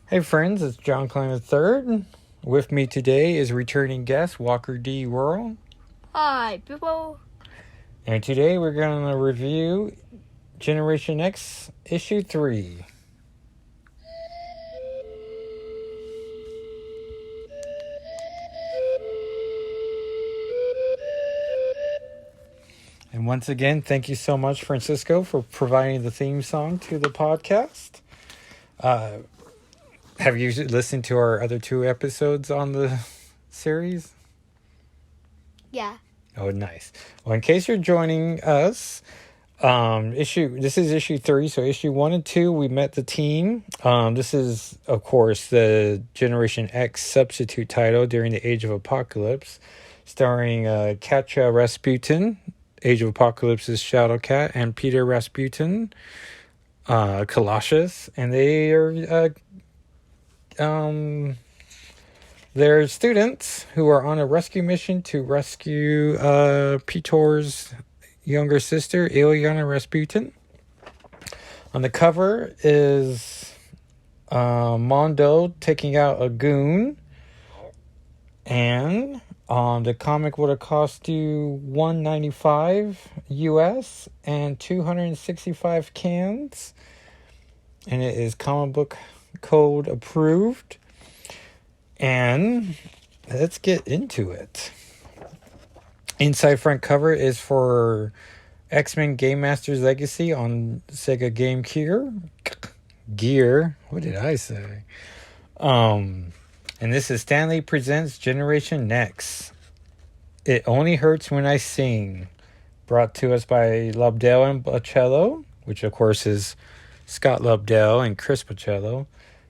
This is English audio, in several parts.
Hey friends, it's John Klein III. With me today is returning guest Walker D. Worrell. Hi, people. And today we're going to review Generation X issue 3. And once again, thank you so much, Francisco, for providing the theme song to the podcast. Have you listened to our other 2 episodes on the series? Yeah. Oh, nice. Well, in case you're joining us, this is issue 3. So issue 1 and 2, we met the team. This is, of course, the Generation X substitute title during the Age of Apocalypse, starring Katya Rasputin, Age of Apocalypse's Shadowcat, and Peter Rasputin, Colossus, and they are they're students who are on a rescue mission to rescue Petor's younger sister, Ilyana Rasputin. On the cover is Mondo taking out a goon, and the comic would have cost you $195 US and 265 cans, and it is comic book code approved. And let's get into it. Inside front cover is for X-Men Game Master's Legacy on Sega Game Gear. What did I say? And this is Stan Lee Presents Generation Next. It Only Hurts When I Sing. Brought to us by Lobdell and Bocello, which of course is Scott Lobdell and Chris Bocello.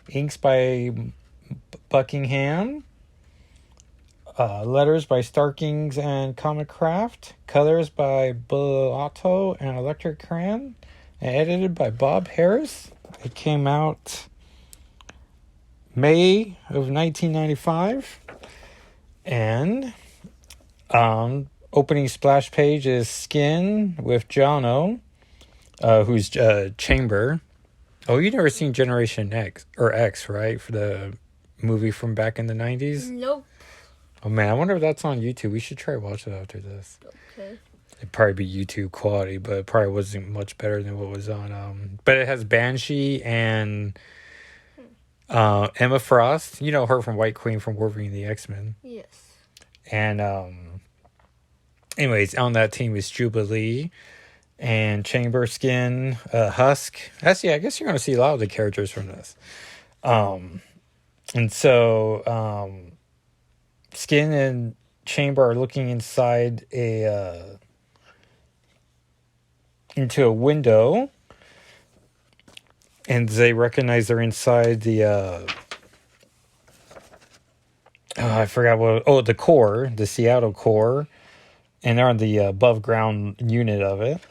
Inks by Buckingham. Letters by Starkings and Comic Craft. Colors by Bellotto and Electric Crayon. And edited by Bob Harris. It came out May of 1995. And opening splash page is Skin with Jono, who's Chamber. Oh, you never seen Generation X, right? For the movie from back in the 90s? Nope. Oh man, I wonder if that's on YouTube. We should try watch it after this. Okay. It'd probably be YouTube quality, but it probably wasn't much better than what was on. But it has Banshee and Emma Frost. You know her from White Queen from Wolverine the X-Men. Yes. And anyways, on that team is Jubilee and Chamber, Skin, Husk. Actually, I guess you're going to see a lot of the characters from this. And so Skin and Chamber are looking inside into a window, and they recognize they're inside the I forgot the core, the Seattle core, and they're on the above ground unit of it.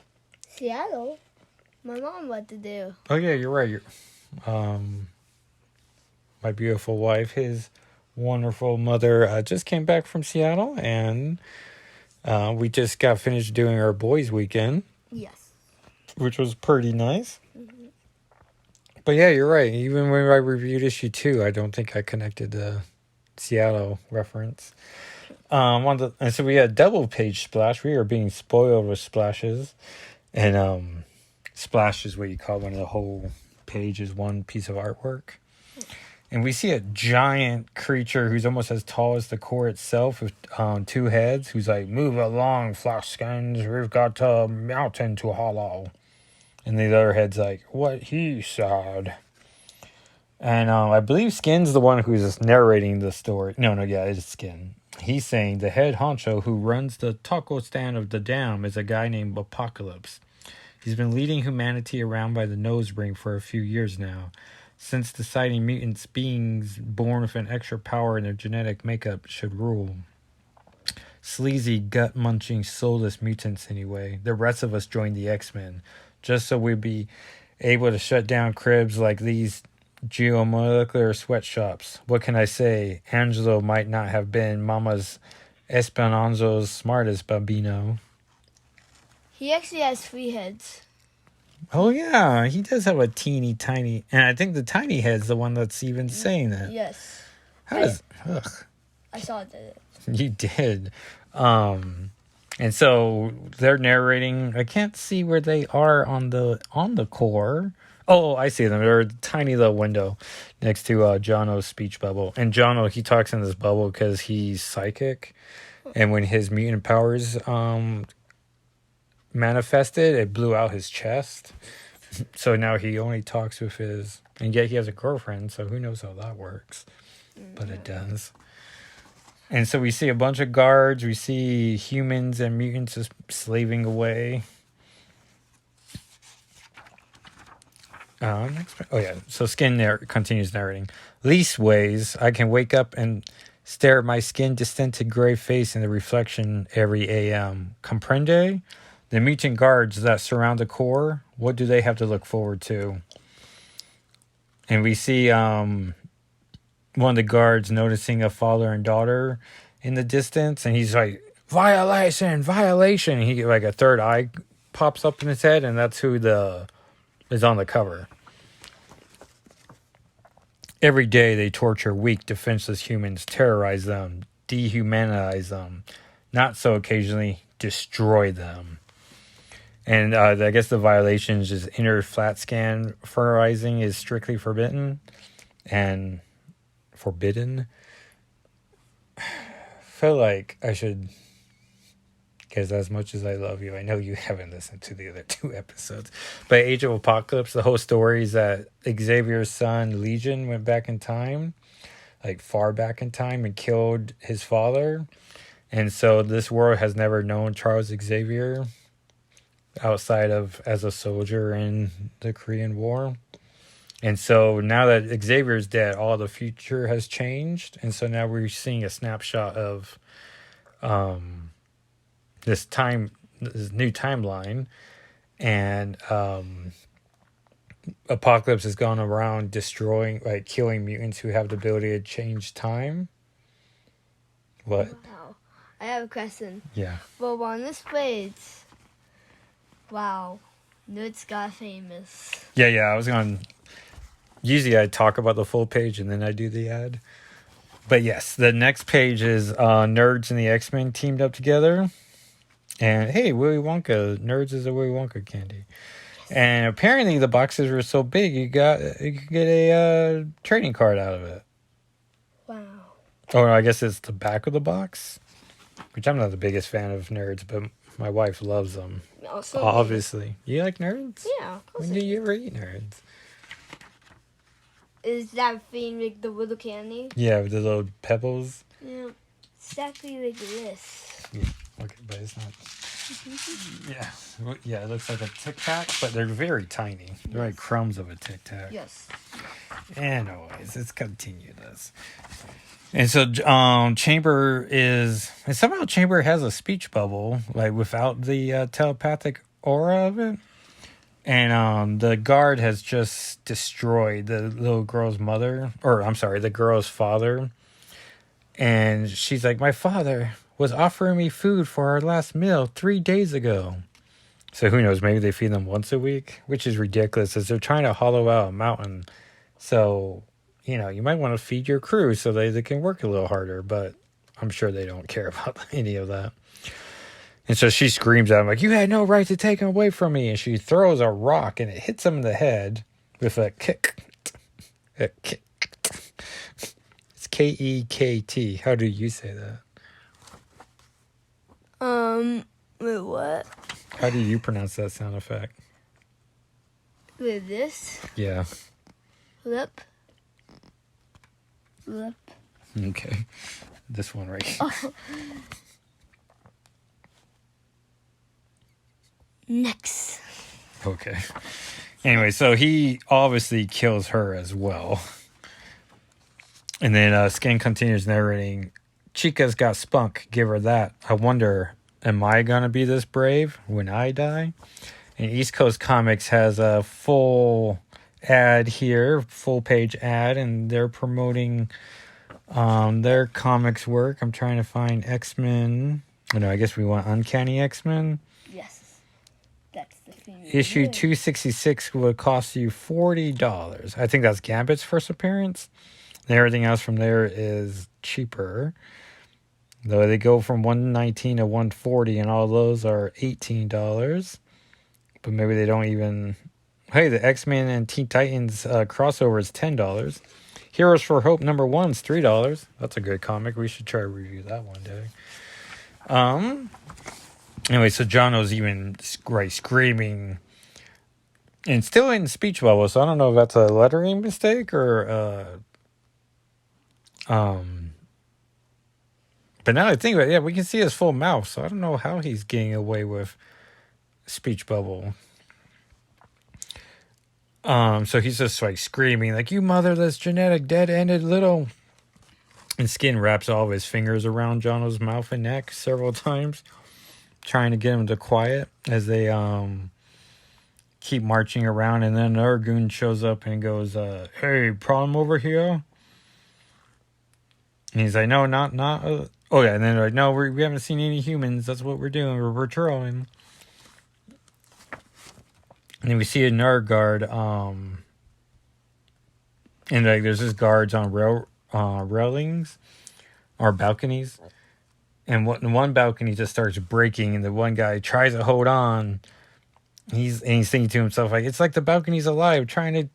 Seattle? My mom what to do. Oh yeah, you're right. My beautiful wife, his wonderful mother, just came back from Seattle, and we just got finished doing our boys' weekend. Yes. Which was pretty nice. Mm-hmm. But yeah, you're right. Even when I reviewed issue 2, I don't think I connected the Seattle reference. And so we had double page splash. We are being spoiled with splashes. And splash is what you call when the whole page is one piece of artwork. And we see a giant creature who's almost as tall as the core itself with 2 heads, who's like, "Move along, flash skins. We've got a mountain to hollow." And the other head's like, "What he said." And I believe Skin's the one who's just narrating the story. No, it's Skin. He's saying the head honcho who runs the taco stand of the dam is a guy named Apocalypse. He's been leading humanity around by the nose ring for a few years now, since deciding mutants beings born with an extra power in their genetic makeup should rule. Sleazy, gut-munching, soulless mutants anyway. The rest of us joined the X-Men, just so we'd be able to shut down cribs like these geomolecular sweatshops. What can I say? Angelo might not have been Mama's Esperanzo's smartest bambino. He actually has 3 heads. Oh yeah, he does have a teeny tiny, and I think the tiny head's the one that's even saying that. Yes. How does? Ugh, I saw it. you did. And so they're narrating. I can't see where they are on the core. Oh, I see them. They're a tiny little window next to Jono's speech bubble. And Jono, he talks in this bubble because he's psychic, and when his mutant powers manifested, it blew out his chest. So now he only talks with his, and yet he has a girlfriend. So who knows how that works? But it does. And so we see a bunch of guards. We see humans and mutants just slaving away. Oh yeah. So Skin continues narrating. Leastways, I can wake up and stare at my skin distended gray face in the reflection every AM. Comprende? The mutant guards that surround the core, what do they have to look forward to? And we see one of the guards noticing a father and daughter in the distance, and he's like, violation. He like a third eye pops up in his head, and that's who is on the cover. Every day they torture weak, defenseless humans, terrorize them, dehumanize them. Not so occasionally destroy them. And I guess the violations is inner flat scan furrizing is strictly forbidden. And forbidden. Feel like I should, because as much as I love you, I know you haven't listened to the other 2 episodes. But Age of Apocalypse, the whole story is that Xavier's son Legion went back in time, like far back in time, and killed his father. And so this world has never known Charles Xavier outside of as a soldier in the Korean War. And so now that Xavier's dead, all the future has changed. And so now we're seeing a snapshot of this new timeline. And Apocalypse has gone around destroying, like killing mutants who have the ability to change time. What? Wow. I have a question. Yeah. Well, on this page, wow, Nerds got famous. Yeah, I was going to... Usually I talk about the full page and then I do the ad. But yes, the next page is Nerds and the X-Men teamed up together. And hey, Willy Wonka. Nerds is a Willy Wonka candy. And apparently the boxes were so big you could get a trading card out of it. Wow. Oh, I guess it's the back of the box. Which I'm not the biggest fan of Nerds, but my wife loves them. Also, obviously. You like Nerds? Yeah. When do you ever eat Nerds? Is that thing like the little candy? Yeah, with the little pebbles. Yeah. Exactly like this. Yeah. Okay, but it's not. Yeah, it looks like a Tic Tac, but they're very tiny. They're like crumbs of a Tic Tac. Yes. Anyways, let's continue this. And so, Chamber is, and somehow Chamber has a speech bubble, like without the telepathic aura of it. And the guard has just destroyed the little girl's mother, or I'm sorry, the girl's father. And she's like, my father was offering me food for our last meal 3 days ago. So who knows, maybe they feed them once a week, which is ridiculous as they're trying to hollow out a mountain. So, you know, you might want to feed your crew so they can work a little harder, but I'm sure they don't care about any of that. And so she screams at him like, you had no right to take him away from me. And she throws a rock and it hits him in the head with a kick. A kick. It's K-E-K-T. How do you say that? Wait, what? How do you pronounce that sound effect? With this? Yeah. Lip. Okay. This one right here. Next. Okay. Anyway, so he obviously kills her as well. And then Skin continues narrating, Chica's got spunk, give her that. I wonder, am I going to be this brave when I die? And East Coast Comics has a full ad here, full page ad, and they're promoting their comics work. I'm trying to find X-Men. I guess we want Uncanny X-Men. Yes. That's the thing. issue Yeah. 266 would cost you $40. I think that's Gambit's first appearance. And everything else from there is cheaper. Though they go from 119 to 140, and all those are $18. But maybe they don't even. Hey, the X-Men and Teen Titans crossover is $10. Heroes for Hope #1 is $3. That's a good comic. We should try to review that one day. Anyway, so Jono's even screaming, and still in speech bubble. So I don't know if that's a lettering mistake or But now I think about it, yeah, we can see his full mouth. So I don't know how he's getting away with speech bubble. So he's just like screaming, like, "You motherless, genetic, dead-ended little." And Skin wraps all of his fingers around Jono's mouth and neck several times, trying to get him to quiet as they keep marching around. And then another goon shows up and goes, "Hey, problem over here?" And he's like, "No, not. Oh yeah." And then they're like, "No, we haven't seen any humans. That's what we're doing. We're patrolling." And then we see another guard, and like there's just guards on railings or balconies, and one balcony just starts breaking, and the one guy tries to hold on. He's thinking to himself, like, "It's like the balcony's alive, trying to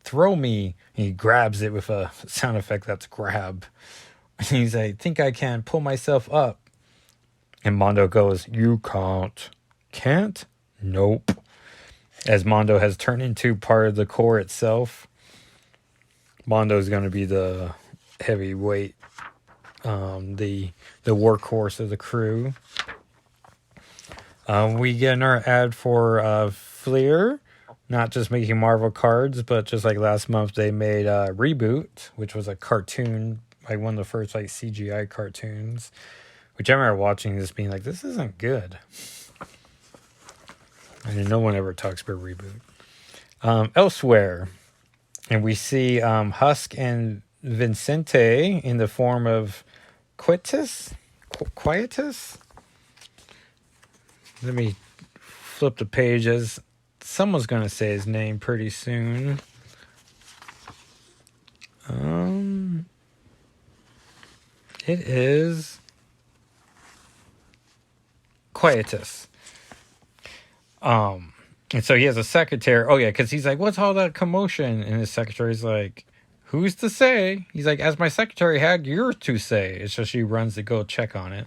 throw me." And he grabs it with a sound effect that's grab. And he's like, "Think I can pull myself up?" And Mondo goes, "You can't." "Can't?" "Nope." As Mondo has turned into part of the core itself. Mondo's going to be the heavyweight, the workhorse of the crew. We get another ad for Fleer, not just making Marvel cards, but just like last month they made Reboot, which was a cartoon, like one of the first like CGI cartoons, which I remember watching this being like, this isn't good. And no one ever talks about Reboot. Elsewhere, and we see Husk and Vincente in the form of Quietus. Let me flip the page, as someone's going to say his name pretty soon. It is Quietus. And so he has a secretary. Oh yeah, because he's like, "What's all that commotion?" And his secretary's like, "Who's to say?" He's like, "As my secretary had yours to say." It's just she runs to go check on it,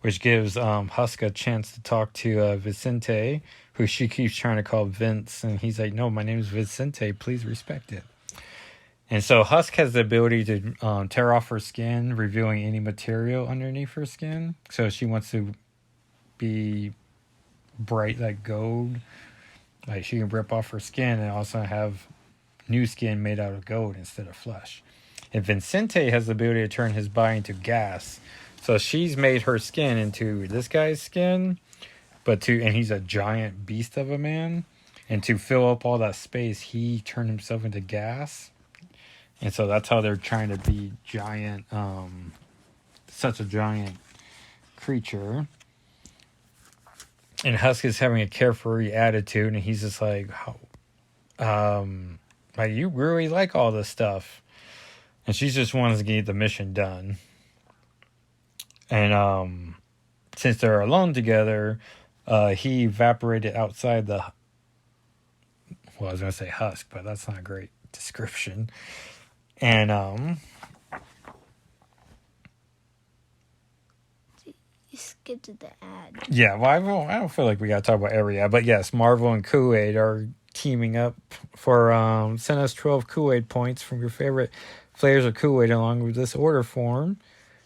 which gives Husk a chance to talk to Vicente, who she keeps trying to call Vince, and he's like, "No, my name is Vicente. Please respect it." And so Husk has the ability to tear off her skin, revealing any material underneath her skin. So she wants to be bright like gold. Like she can rip off her skin and also have new skin made out of gold instead of flesh. And Vincente has the ability to turn his body into gas. So she's made her skin into this guy's skin, and he's a giant beast of a man. And to fill up all that space, he turned himself into gas. And so that's how they're trying to be giant, such a giant creature. And Husk is having a carefree attitude, and he's just like, like, "You really like all this stuff." And she just wants to get the mission done. And since they're alone together, he evaporated outside the. Well, I was gonna say Husk, but that's not a great description. And You skipped the ad. yeah, well, I don't feel like we gotta talk about every ad, but yes, Marvel and Kool-Aid are teaming up for send us 12 Kool-Aid points from your favorite flavors of Kool-Aid along with this order form,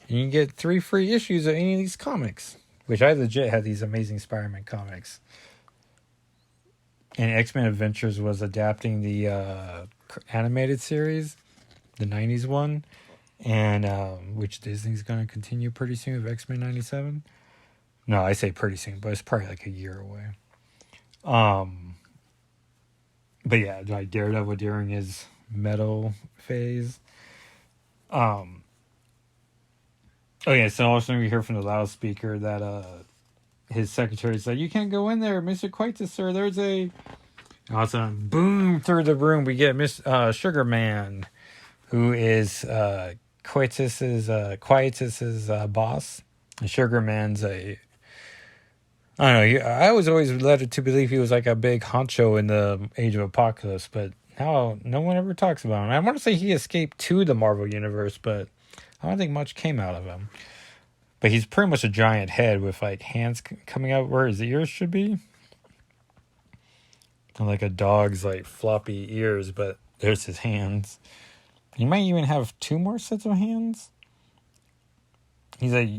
and you can get 3 free issues of any of these comics, which I legit had these Amazing Spider-Man comics. And X-Men Adventures was adapting the animated series, the 90s one, and which Disney's going to continue pretty soon with X-Men 97. No, I say pretty soon, but it's probably like a year away. But yeah, like Daredevil during his metal phase. Oh yeah, so also we hear from the loudspeaker that his secretary's like, "You can't go in there, Mr. Quietus, sir. There's a..." Awesome. Boom, through the room, we get Miss Sugar Man, who is Quietus's boss. And Sugar Man's I don't know. I was always led to believe he was like a big honcho in the Age of Apocalypse, but now no one ever talks about him. I want to say he escaped to the Marvel Universe, but I don't think much came out of him. But he's pretty much a giant head with like hands coming out where his ears should be. And like a dog's like floppy ears, but there's his hands. He might even have 2 more sets of hands. He's like,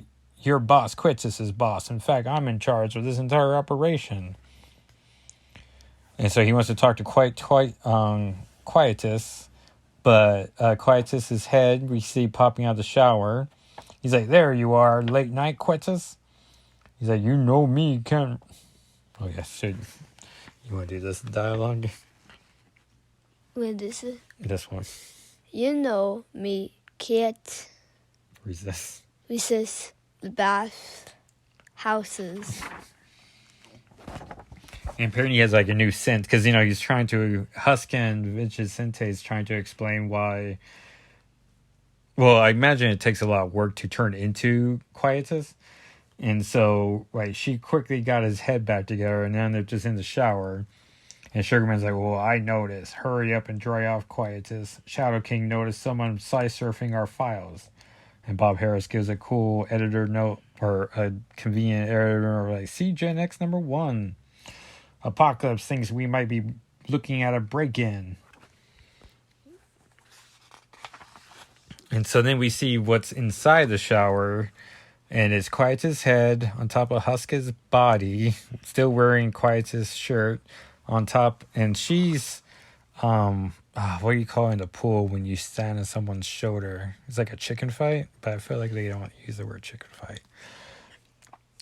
"Your boss Quietus is boss. In fact, I'm in charge of this entire operation." And so he wants to talk to Quietus, but Quietus's head we see popping out of the shower. He's like, "There you are, late night Quietus." He's like, "You know me, can't..." Oh yeah, shit. You want to do this dialogue? When this is, This one. you know me, can't Resist. resist the bath houses. And apparently he has like a new scent because he's trying to Huskin Vincente is trying to explain why. Well, I imagine it takes a lot of work to turn into Quietus, and so she quickly got his head back together, and then they're just in the shower, and Sugarman's like, "Well, I noticed. Hurry up and dry off, Quietus. Shadow King noticed someone side-surfing our files." And Bob Harris gives a cool editor note, or a convenient editor, like, "See Gen X #1. Apocalypse thinks we might be looking at a break-in." And so then we see what's inside the shower, and it's Quietus' head on top of Huska's body, still wearing Quietus' shirt on top, and she's what do you call in the pool when you stand on someone's shoulder? It's like a chicken fight, but I feel like they don't use the word chicken fight.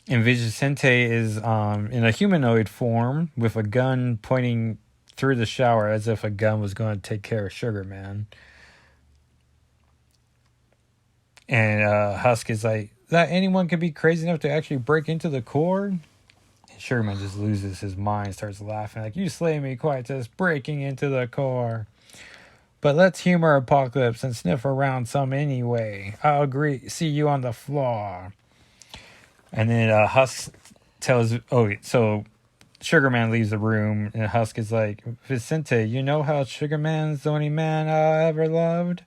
And Vicente is in a humanoid form with a gun pointing through the shower as if a gun was going to take care of Sugar Man. And Husk is like, "That anyone could be crazy enough to actually break into the core?" And Sugar Man just loses his mind, starts laughing like, "You slay me, Quietus, breaking into the core. But let's humor Apocalypse and sniff around some anyway. I'll agree. See you on the floor." And then Husk tells... Oh, so Sugar Man leaves the room, and Husk is like, "Vicente, you know how Sugar Man's the only man I ever loved?"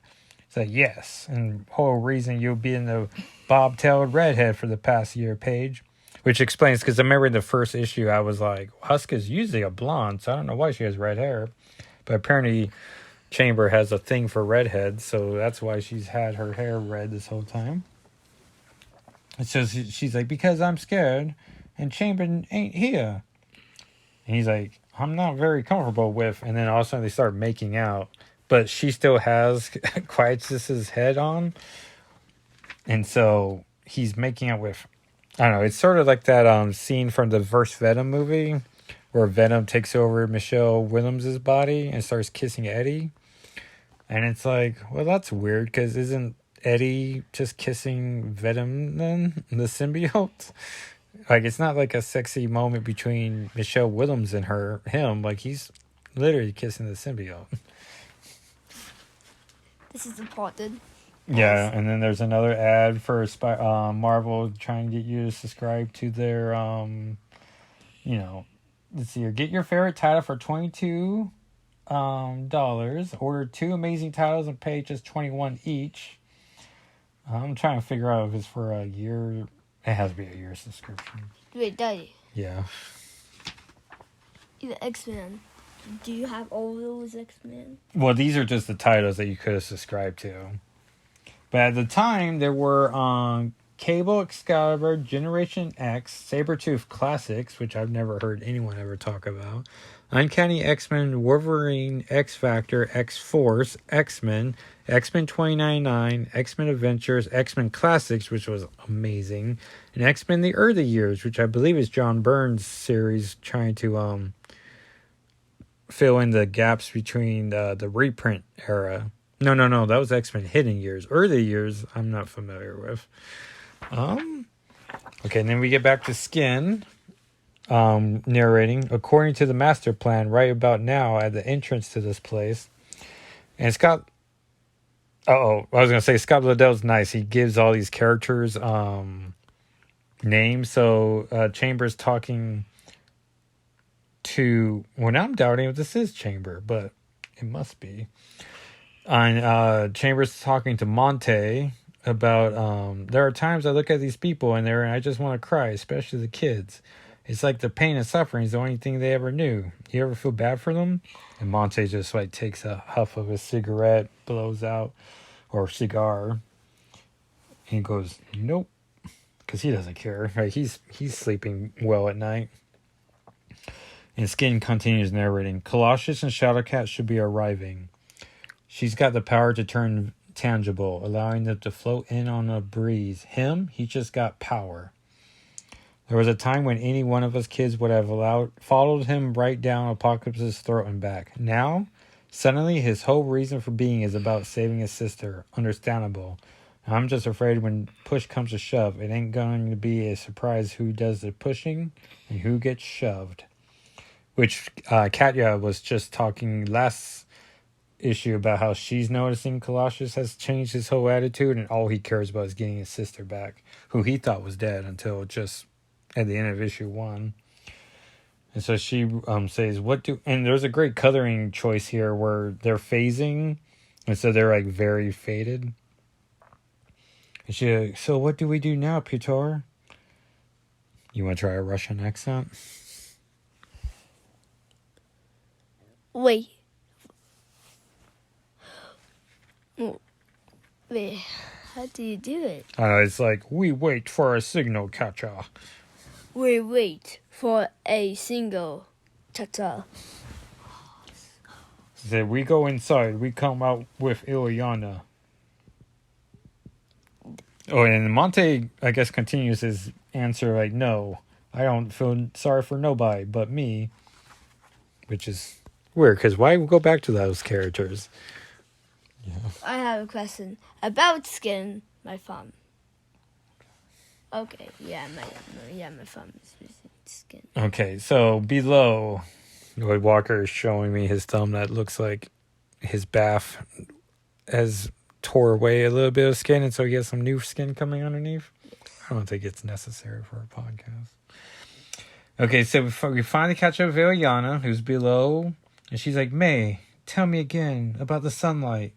He's like, "Yes, and whole reason you've been the bob-tailed redhead for the past year, Paige." Which explains, because I remember in the first issue, I was like, Husk is usually a blonde, so I don't know why she has red hair. But apparently Chamber has a thing for redheads, so that's why she's had her hair red this whole time. And so she's like, "Because I'm scared, and Chamber ain't here." And he's like, "I'm not very comfortable with..." And then all of a sudden they start making out. But she still has Quietus's head on. And so he's making out with... I don't know, it's sort of like that scene from the first Venom movie where Venom takes over Michelle Williams' body and starts kissing Eddie. And it's like, well, that's weird, because isn't Eddie just kissing Venom then, the symbiote? Like, it's not like a sexy moment between Michelle Williams and him. Like, he's literally kissing the symbiote. This is important. Yeah, and then there's another ad for Marvel trying to get you to subscribe to their, let's see here. Get your favorite title for $22. Order 2 amazing titles and pay just $21 each. I'm trying to figure out if it's for a year. It has to be a year subscription. Wait, Daddy. Yeah. The X-Men. Do you have all those X-Men? Well, these are just the titles that you could have subscribed to. But at the time, there were Cable Excalibur, Generation X, Sabretooth Classics, which I've never heard anyone ever talk about, Uncanny X-Men, Wolverine, X-Factor, X-Force, X-Men, X-Men 2099, X-Men Adventures, X-Men Classics, which was amazing, and X-Men The Early Years, which I believe is John Byrne's series trying to fill in the gaps between the reprint era. No, that was X-Men Hidden Years. Early Years, I'm not familiar with. Okay, and then we get back to Skin. narrating, according to the master plan, right about now at the entrance to this place. And Scott, I was going to say Scott Liddell's nice. He gives all these characters names. So Chamber's talking to, well, now I'm doubting if this is Chamber, but it must be. And Chamber's talking to Monte about there are times I look at these people and I just want to cry, especially the kids. It's like the pain and suffering is the only thing they ever knew. You ever feel bad for them? And Monte just like takes a huff of his cigarette, blows out, or cigar, and he goes, "Nope," because he doesn't care. Right? He's sleeping well at night. And Skin continues narrating: Colossus and Shadowcat should be arriving. She's got the power to turn tangible, allowing them to float in on a breeze. Him, he just got power. There was a time when any one of us kids would have followed him right down Apocalypse's throat and back. Now, suddenly, his whole reason for being is about saving his sister. Understandable. I'm just afraid when push comes to shove, it ain't going to be a surprise who does the pushing and who gets shoved. Which Katya was just talking last issue about how she's noticing Colossus has changed his whole attitude, and all he cares about is getting his sister back, who he thought was dead until just at the end of issue 1. And so she says, and there's a great coloring choice here where they're phasing, and so they're like very faded. And she's like, so what do we do now, Piotr? You want to try a Russian accent? Wait. Wait, how do you do it? It's like, we wait for a signal, Katya. We wait for a single cha-cha. Said, we go inside, we come out with Ilyana. Oh, and Monte, I guess, continues his answer like, no, I don't feel sorry for nobody but me. Which is weird, because why go back to those characters? Yeah. I have a question about Skin, my thumb. Okay, yeah, my thumb is using Skin. Okay, so below, Lloyd Walker is showing me his thumb that looks like his bath has tore away a little bit of skin, and so he has some new skin coming underneath. I don't think it's necessary for a podcast. Okay, so we finally catch up with Ilyana, who's below, and she's like, May, tell me again about the sunlight.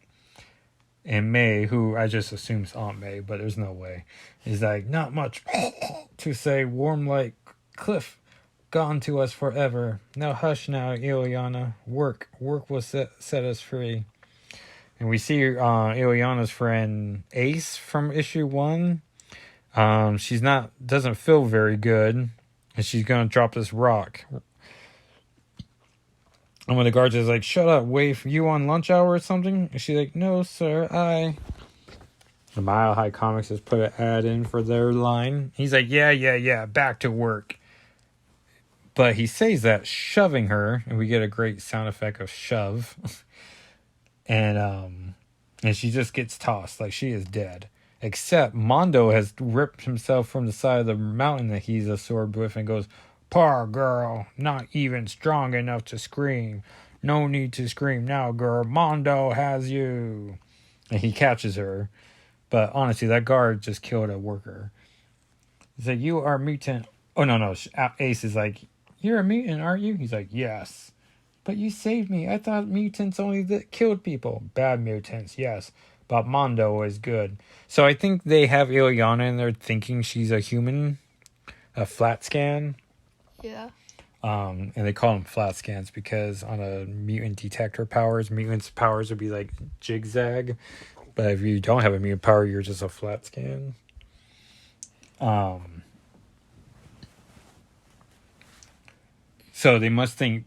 And May, who I just assume is Aunt May, but there's no way, is like, not much to say, warm like cliff, gone to us forever. Now hush now, Ilyana. Work will set us free. And we see Ilyana's friend Ace from issue 1. She's doesn't feel very good, and she's gonna drop this rock. And when the guards is like, shut up, wait for you on lunch hour or something? And she's like, no, sir, The Mile High Comics has put an ad in for their line. He's like, yeah, back to work. But he says that shoving her, and we get a great sound effect of shove. and she just gets tossed, like she is dead. Except Mondo has ripped himself from the side of the mountain that he's absorbed with and goes, poor girl, not even strong enough to scream. No need to scream now, girl. Mondo has you. And he catches her. But honestly, that guard just killed a worker. He's like, you are mutant. Oh, no. Ace is like, you're a mutant, aren't you? He's like, yes. But you saved me. I thought mutants only killed people. Bad mutants, yes. But Mondo is good. So I think they have Ilyana in there thinking she's a human. A flat scan. Yeah. And they call them flat scans because on a mutant detector powers, mutants' powers would be like zigzag. But if you don't have a mutant power, you're just a flat scan. So they must think,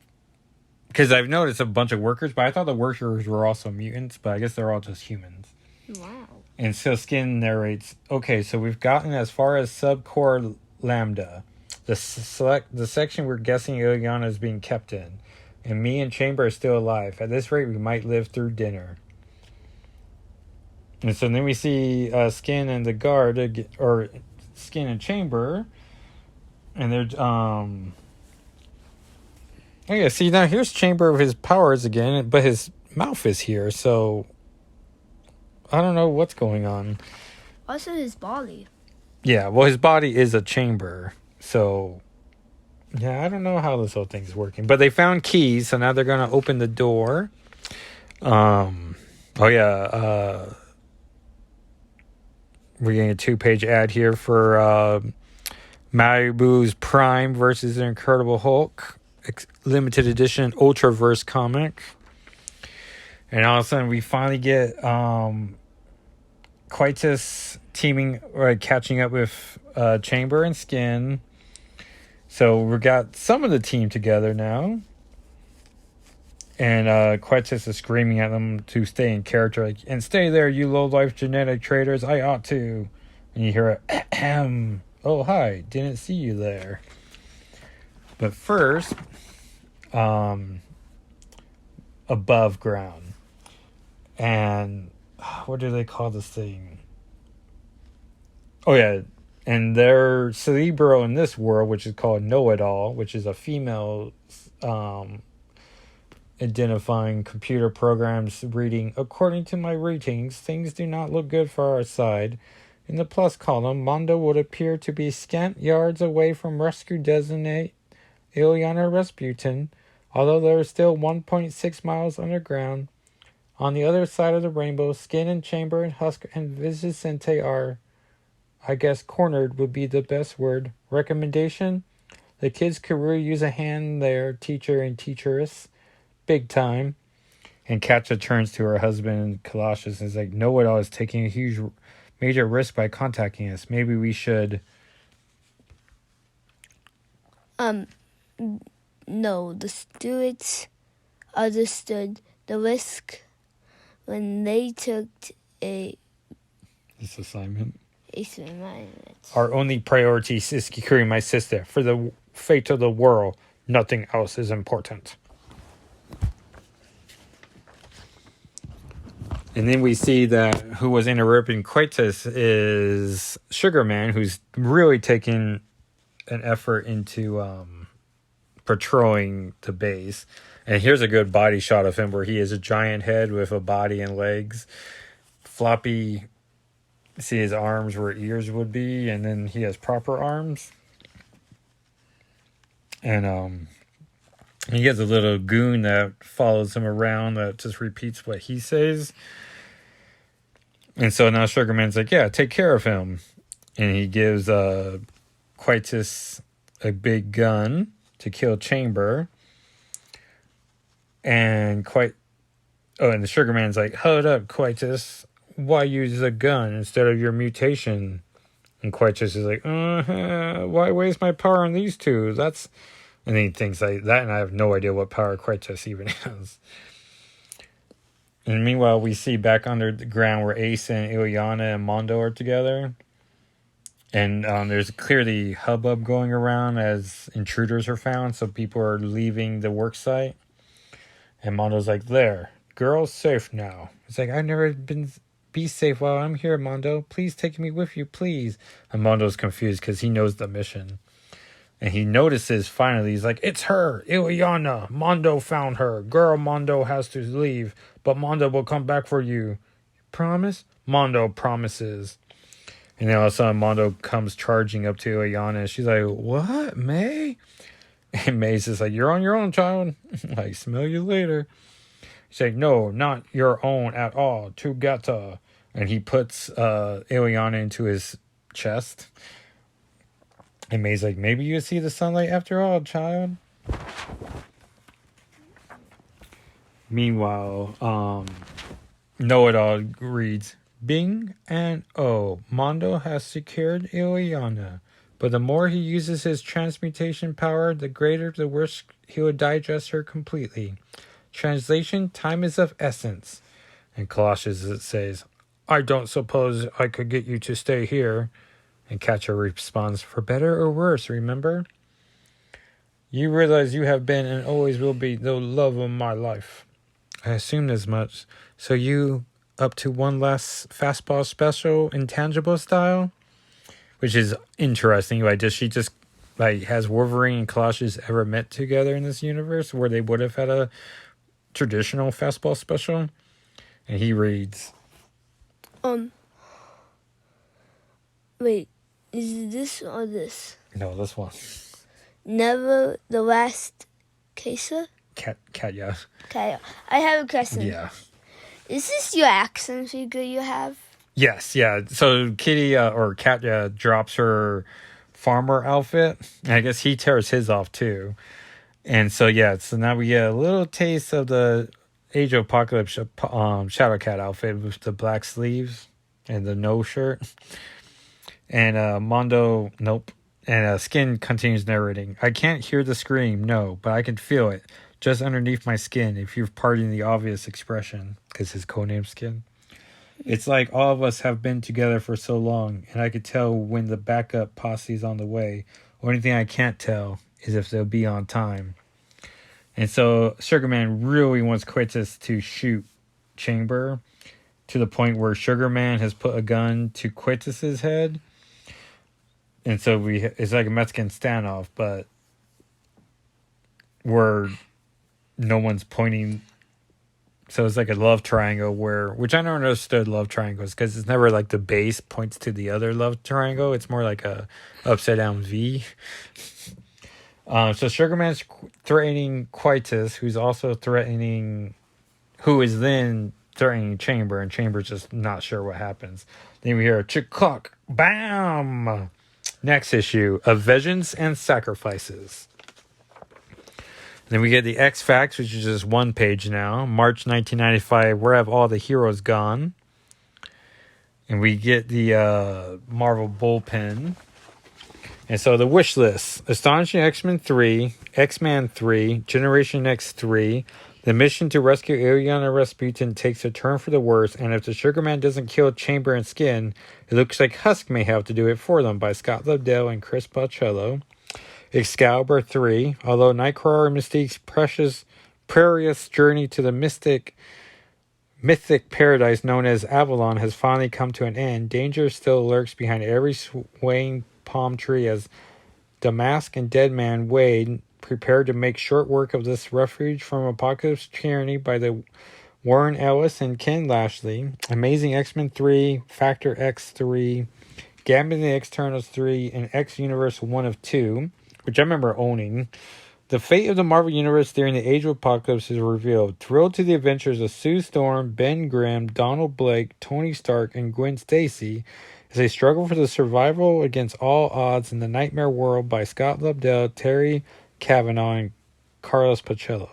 because I've noticed a bunch of workers, but I thought the workers were also mutants, but I guess they're all just humans. Wow. And so Skin narrates, okay, so we've gotten as far as Subcore Lambda, the section we're guessing Ilyana is being kept in. And me and Chamber are still alive. At this rate, we might live through dinner. And so then we see Skin and the guard, or Skin and Chamber, and they're Oh yeah, see now here's Chamber of his powers again, but his mouth is here, so I don't know what's going on. Also, his body. Yeah, well his body is a chamber, so yeah, I don't know how this whole thing's working. But they found keys, so now they're gonna open the door. Oh yeah, we're getting a 2-page ad here for Malibu's Prime versus the Incredible Hulk limited edition Ultraverse comic. And all of a sudden we finally get Quietus catching up with Chamber and Skin. So we got some of the team together now. And Quietus is screaming at them to stay in character, like, and stay there, you low-life genetic traders, I ought to. And you hear a ahem. Oh, hi, didn't see you there. But first, above ground. And what do they call this thing? Oh, yeah. And their Cerebro in this world, which is called Know-It-All, which is a female identifying computer programs reading, according to my ratings, things do not look good for our side. In the plus column, Mondo would appear to be scant yards away from rescue designate Ileana Rasputin, although there is still 1.6 miles underground. On the other side of the rainbow, Skin and Chamber and Husk and Vicente are, I guess cornered would be the best word. Recommendation? The kids could really use a hand there, teacher and teacheress. Big time. And Katja turns to her husband, Colossus, and is like, Know-It-All is taking a huge, major risk by contacting us. Maybe we should... No, the stewards understood the risk when they took this assignment. assignment. Our only priority is securing my sister. For the fate of the world, nothing else is important. And then we see that who was interrupting Quietus is Sugar Man, who's really taking an effort into patrolling the base. And here's a good body shot of him where he is a giant head with a body and legs. Floppy, see his arms where ears would be, and then he has proper arms. And he has a little goon that follows him around that just repeats what he says. And so now Sugar Man's like, yeah, take care of him. And he gives Quietus a big gun to kill Chamber. And and the Sugar Man's like, hold up, Quietus. Why use a gun instead of your mutation? And Quietus is like, why waste my power on these two? And he thinks like that, and I have no idea what power Quietus even has. And meanwhile, we see back under the ground where Ace and Ileana and Mondo are together. And there's clearly hubbub going around as intruders are found, so people are leaving the work site. And Mondo's like, there, girl's safe now. It's like, I've never be safe while I'm here, Mondo. Please take me with you, please. And Mondo's confused because he knows the mission. And he notices finally, he's like, it's her, Ileana. Mondo found her. Girl, Mondo has to leave, but Mondo will come back for you. Promise? Mondo promises. And then all of a sudden, Mondo comes charging up to Ileana, and she's like, what, May? And May's just like, you're on your own, child. I smell you later. She's like, no, not your own at all. Tugata. And he puts Ileana into his chest. And May's like, maybe you see the sunlight after all, child. Meanwhile, Know-It-All reads, Bing and O. Mondo has secured Ileana. But the more he uses his transmutation power, the greater the risk he will digest her completely. Translation, time is of essence. And Colossus says, I don't suppose I could get you to stay here. And Katja responds, for better or worse, remember? You realize you have been and always will be the love of my life. I assumed as much. So you up to one last fastball special intangible style? Which is interesting. Like, does she just like, has Wolverine and Colossus ever met together in this universe where they would have had a traditional fastball special? And he reads, Wait, is it this or this? no, this one. Never the last Kesa? Katya. Okay, I have a question. Yeah. Is this your action figure you have? Yes, yeah. So Kitty or Katya drops her farmer outfit. And I guess he tears his off too. And so, yeah, so now we get a little taste of the Age of Apocalypse Shadowcat outfit with the black sleeves and the no shirt. And Mondo, nope. And Skin continues narrating. I can't hear the scream, no, but I can feel it just underneath my skin if you're parting the obvious expression, because his codename Skin. It's like all of us have been together for so long, and I could tell when the backup posse's on the way. Only thing I can't tell is if they'll be on time. And so Sugarman really wants Quetzas to shoot Chamber to the point where Sugarman has put a gun to Quetzas's head. And so it's like a Mexican standoff, but where no one's pointing. So it's like a love triangle which I never understood love triangles, because it's never like the base points to the other love triangle. It's more like a upside down V. So Sugarman's threatening Quietus, who is then threatening Chamber, and Chamber's just not sure what happens. Then we hear a chick-cluck, bam! Next issue of Vengeance and Sacrifices. Then we get the X Facts, which is just one page now. March 1995, Where Have All the Heroes Gone? And we get the Marvel Bullpen. And so the wish list. Astonishing X-Men 3, X-Man 3, Generation X 3. The mission to rescue Illyana Rasputin takes a turn for the worse, and if the Sugarman doesn't kill Chamber and Skin, it looks like Husk may have to do it for them, by Scott Lobdell and Chris Boccello. Excalibur 3. Although Nightcrawler and Mystique's perilous journey to the mythic paradise known as Avalon has finally come to an end, danger still lurks behind every swaying palm tree as Damask and Deadman Wade prepare to make short work of this refuge from Apocalypse tyranny by the Warren Ellis and Ken Lashley. Amazing X-Men 3, Factor X 3, Gambit and the Externals 3, and X Universe 1 of 2, which I remember owning. The fate of the Marvel Universe during the Age of Apocalypse is revealed. Thrilled to the adventures of Sue Storm, Ben Grimm, Donald Blake, Tony Stark, and Gwen Stacy as they struggle for the survival against all odds in the nightmare world by Scott Lobdell, Terry Kavanaugh, and Carlos Pacello,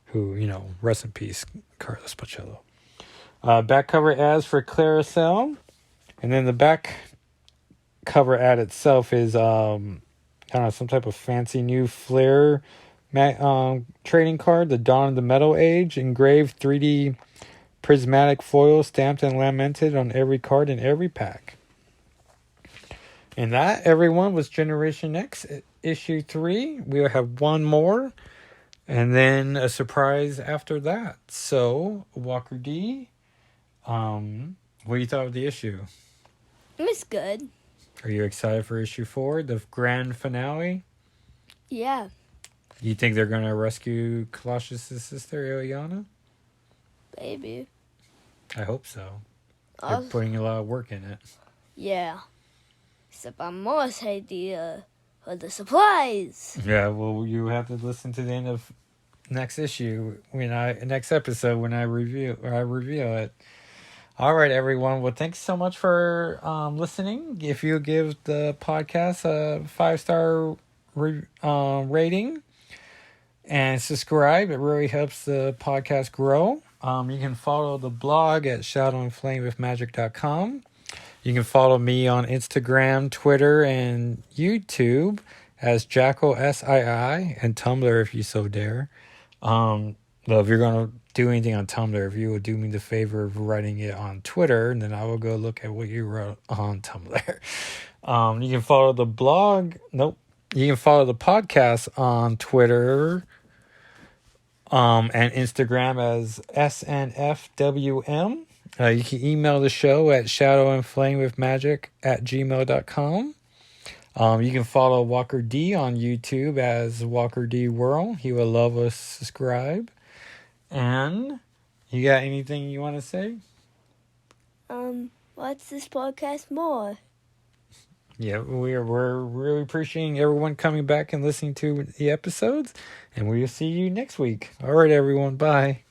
who, rest in peace, Carlos Pacello. Back cover ads for Claricel, and then the back cover ad itself is some type of fancy new Flair trading card, the Dawn of the Metal Age, engraved 3D prismatic foil stamped and lamented on every card in every pack. And that, everyone, was Generation X issue 3. We'll have one more, and then a surprise after that. So, Walker D, what do you thought of the issue? It was good. Are you excited for issue 4, the grand finale? Yeah. You think they're going to rescue Colossus' sister, Illyana? Maybe. I hope so. They're putting a lot of work in it. Yeah. Except I'm more excited for the supplies. Yeah, well, you have to listen to the end of next issue, next episode when I reveal it. All right, everyone. Well, thanks so much for listening. If you give the podcast a 5-star rating and subscribe, it really helps the podcast grow. You can follow the blog at shadowandflamewithmagic.com. You can follow me on Instagram, Twitter, and YouTube as Jackal SII, and Tumblr if you so dare. Well, if you're going to do anything on Tumblr, if you would do me the favor of writing it on Twitter, and then I will go look at what you wrote on Tumblr. You can follow the blog. Nope. You can follow the podcast on Twitter and Instagram as SNFWM. You can email the show at shadowandflamewithmagic@gmail.com. You can follow Walker D on YouTube as Walker D World. He would love us subscribe. And you got anything you want to say? Watch this podcast more. Yeah, we're really appreciating everyone coming back and listening to the episodes. And we'll see you next week. All right, everyone. Bye.